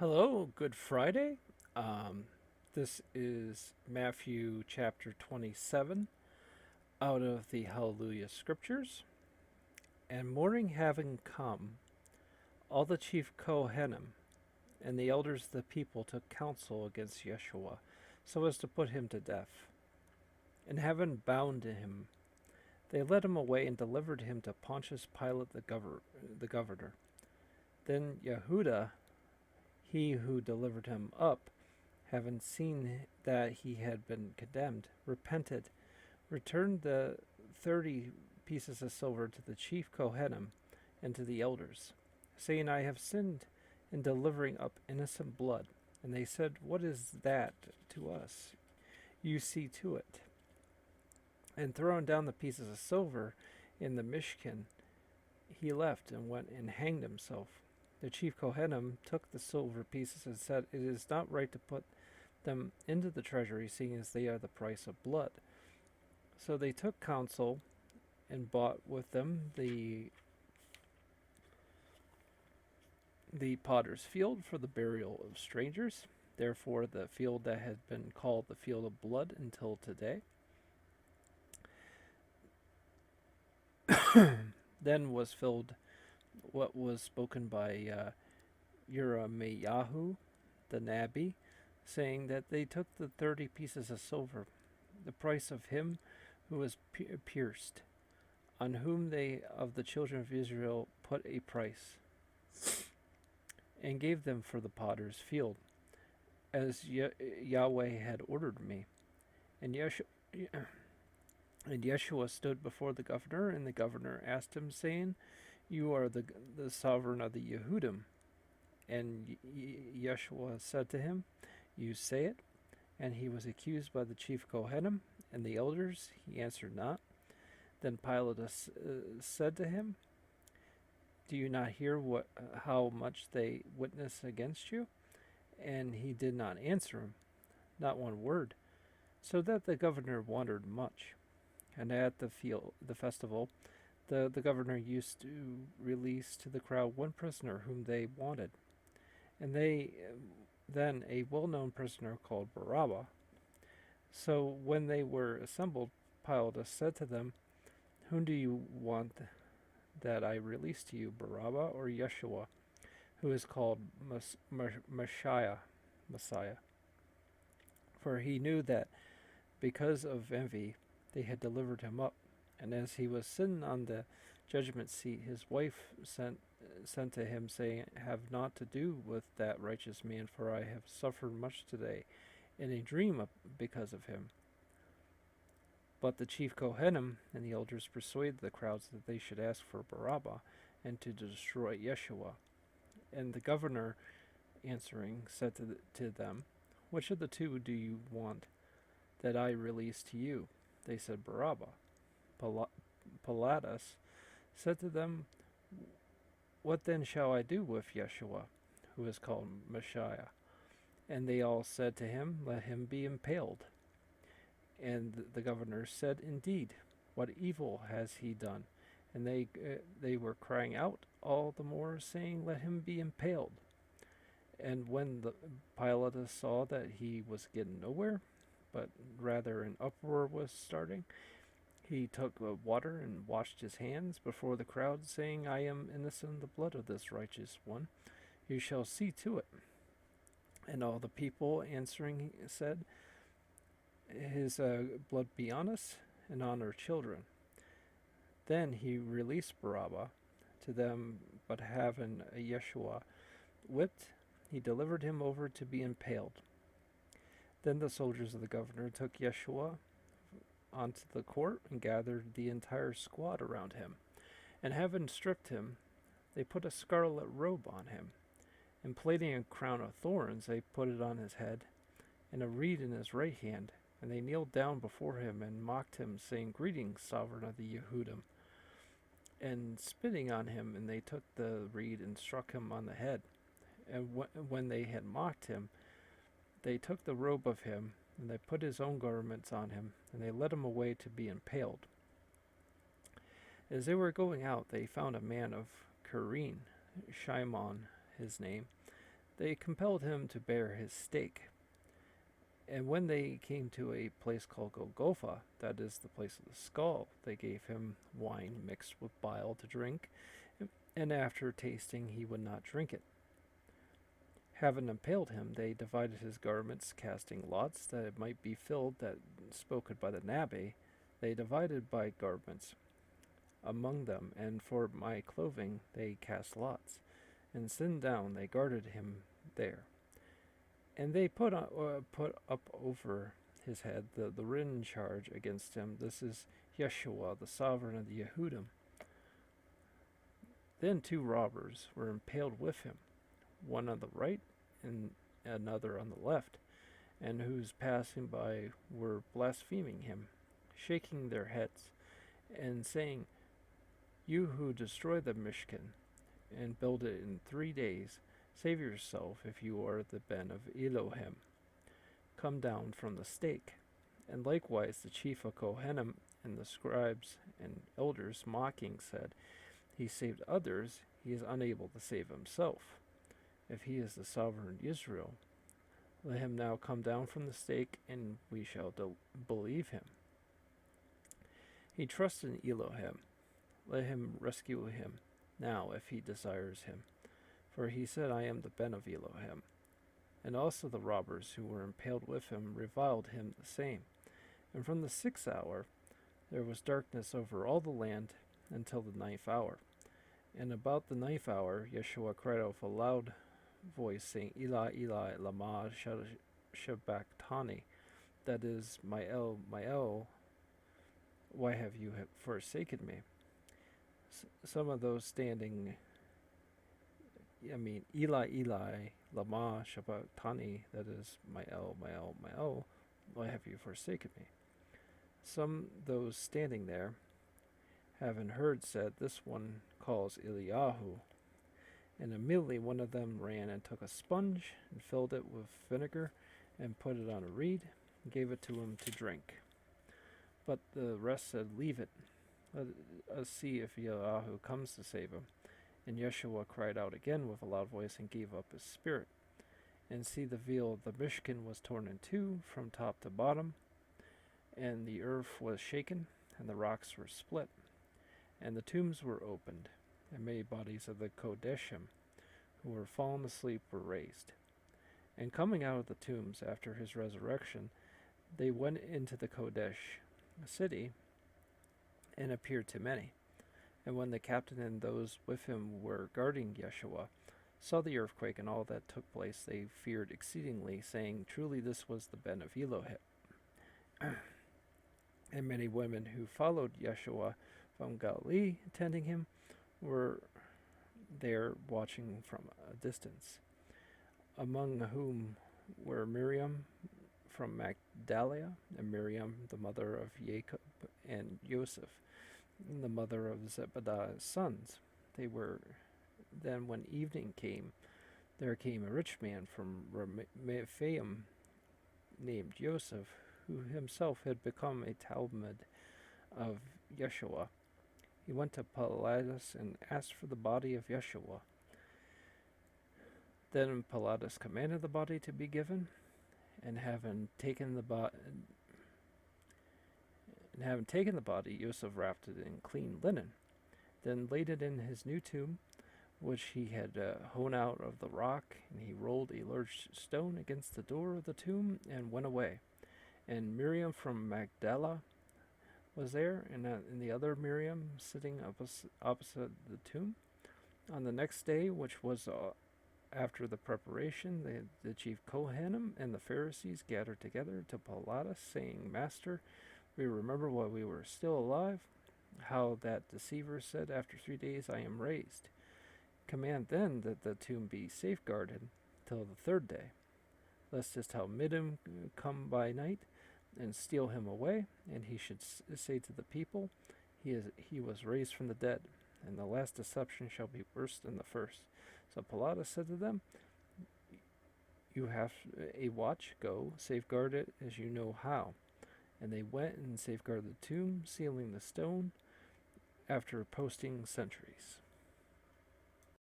Hello, Good Friday. Um, this is Matthew chapter 27 out of the Hallelujah scriptures. And morning having come, all the chief Kohanim and the elders of the people took counsel against Yeshua, so as to put him to death. And having bound him, they led him away and delivered him to Pontius Pilate the governor. Then Yehuda, he who delivered him up, having seen that he had been condemned, repented, returned the 30 pieces of silver to the chief Kohanim and to the elders, saying, I have sinned in delivering up innocent blood. And they said, What is that to us? You see to it. And throwing down the pieces of silver in the Mishkan, he left and went and hanged himself. The chief Kohanim took the silver pieces and said, It is not right to put them into the treasury, seeing as they are the price of blood. So they took counsel and bought with them the potter's field for the burial of strangers. Therefore, the field that had been called the field of blood until today. Then was filled what was spoken by Yirmiyahu the Nabi, saying that they took the 30 pieces of silver, the price of him who was pierced, on whom they of the children of Israel put a price, and gave them for the potter's field, as Yahweh had ordered me. And Yeshua stood before the governor, and the governor asked him, saying, You are the sovereign of the Yehudim. And Yeshua said to him, You say it. And he was accused by the chief Kohanim and the elders. He answered not. Then Pilate said to him, Do you not hear how much they witness against you? And he did not answer him, not one word, so that the governor wondered much. And at the festival, the governor used to release to the crowd one prisoner whom they wanted. And then a well-known prisoner called Barabbas. So when they were assembled, Pilate said to them, Whom do you want that I release to you, Barabbas or Yeshua, who is called Messiah? For he knew that because of envy they had delivered him up. And as he was sitting on the judgment seat, his wife sent to him, saying, Have not to do with that righteous man, for I have suffered much today in a dream because of him. But the chief Kohanim and the elders persuaded the crowds that they should ask for Barabbas and to destroy Yeshua. And the governor, answering, said to them, Which of the two do you want that I release to you? They said, Barabbas. Pilatus said to them, What then shall I do with Yeshua, who is called Messiah? And they all said to him, Let him be impaled. And the governor said, Indeed, what evil has he done? And they were crying out all the more, saying, Let him be impaled. And when Pilate saw that he was getting nowhere, but rather an uproar was starting, he took water and washed his hands before the crowd, saying, I am innocent of the blood of this righteous one. You shall see to it. And all the people answering said, His blood be on us and on our children. Then he released Barabbas to them, but having Yeshua whipped, he delivered him over to be impaled. Then the soldiers of the governor took Yeshua onto the court and gathered the entire squad around him. And having stripped him, they put a scarlet robe on him, and plaiting a crown of thorns, they put it on his head, and a reed in his right hand. And they kneeled down before him and mocked him, saying, Greetings, sovereign of the Yehudim. And spitting on him, and they took the reed and struck him on the head. And when they had mocked him, they took the robe of him, and they put his own garments on him, and they led him away to be impaled. As they were going out, they found a man of Kyrene, Shimon his name, They compelled him to bear his stake. And when they came to a place called Golgotha, that is the place of the skull, they gave him wine mixed with bile to drink, and after tasting he would not drink it. Having impaled him, they divided his garments, casting lots that it might be filled that spoken by the nabbe. They divided by garments among them, and for my clothing they cast lots. And sitting down, they guarded him there. And they put up over his head the written charge against him. This is Yeshua, the sovereign of the Yehudim. Then 2 robbers were impaled with him, one on the right and another on the left, and whose passing by were blaspheming him, shaking their heads, and saying, "You who destroy the Mishkan and build it in 3 days, save yourself if you are the Ben of Elohim. Come down from the stake." And likewise the chief of Kohanim and the scribes and elders mocking said, "He saved others, he is unable to save himself. If he is the sovereign Israel, let him now come down from the stake, and we shall believe him. He trusts in Elohim. Let him rescue him now if he desires him. For he said, I am the Ben of Elohim." And also the robbers who were impaled with him reviled him the same. And from the 6th hour there was darkness over all the land until the 9th hour. And about the 9th hour Yeshua cried out with a loud voice, saying, "Eli, Eli, lama sabachthani," that is, my El, why have you forsaken me? Some of those standing, Eli, Eli, lama sabachthani, that is, my El, why have you forsaken me? Some those standing there, having heard, said, "This one calls Eliyahu." And immediately one of them ran and took a sponge and filled it with vinegar and put it on a reed and gave it to him to drink. But the rest said, "Leave it. Let us see if Eliyahu comes to save him." And Yeshua cried out again with a loud voice and gave up his spirit. And see, the veil of the Mishkan was torn in 2 from top to bottom, and the earth was shaken, and the rocks were split, and the tombs were opened, and many bodies of the Kodeshim who were fallen asleep were raised. And coming out of the tombs after his resurrection, they went into the Kodesh city and appeared to many. And when the captain and those with him were guarding Yeshua saw the earthquake and all that took place, they feared exceedingly, saying, "Truly this was the Ben of Elohim." And many women who followed Yeshua from Galilee, attending him, were there watching from a distance, among whom were Miriam from Magdala, and Miriam, the mother of Jacob and Joseph, the mother of Zebediah's sons. They were then, when evening came, there came a rich man from Rephaim named Joseph, who himself had become a Talmud of Yeshua. He went to Pilatus and asked for the body of Yeshua. Then Pilatus commanded the body to be given, and having taken the body, Joseph wrapped it in clean linen, then laid it in his new tomb, which he had hewn out of the rock, and he rolled a large stone against the door of the tomb and went away. And Miriam from Magdala was there, and the other Miriam sitting opposite the tomb. On the next day, which was after the preparation, the chief Kohanim and the Pharisees gathered together to Pilatus, saying, "Master, we remember while we were still alive, how that deceiver said, 'After 3 days I am raised.' Command then that the tomb be safeguarded till the 3rd day, lest his Talmudim come by night and steal him away, and he should say to the people, he was raised from the dead, and the last deception shall be worse than the first." So Pilatus said to them, "You have a watch, go, safeguard it as you know how." And they went and safeguarded the tomb, sealing the stone, after posting sentries.